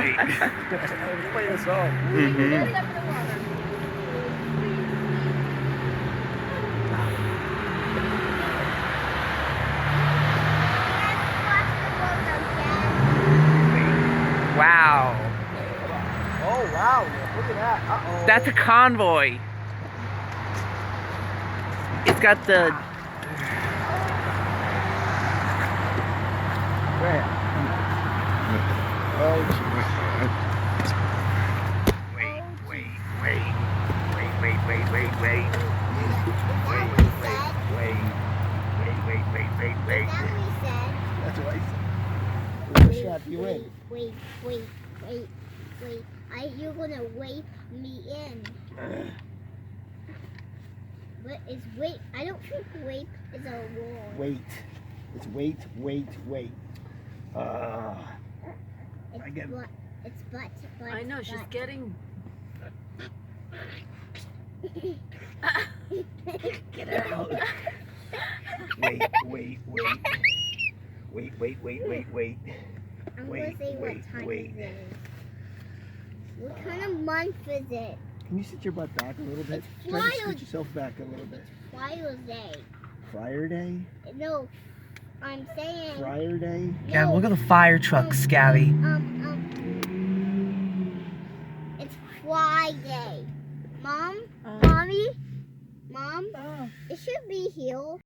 wait. Play the song. Wow. Oh wow! Look at that. Uh-oh. That's a convoy. It's got the... Where? Oh, Wait. that's what I said. We're gonna strap you in. Wait. You're gonna wait me in. What is wait? I don't think wait is a word. Wait. It's wait. It's I get- but. It's but. I know, she's getting... Get out. Wait. I'm gonna say what time it is. What kind of month is it? Can you sit your butt back a little bit? It's Try to wild. scoot yourself back a little bit. Friday Day. Friar Day? No, I'm saying. Friar Day? Yeah, look at the fire truck, Scabby. It's Friday. Mom, Mom, it should be here.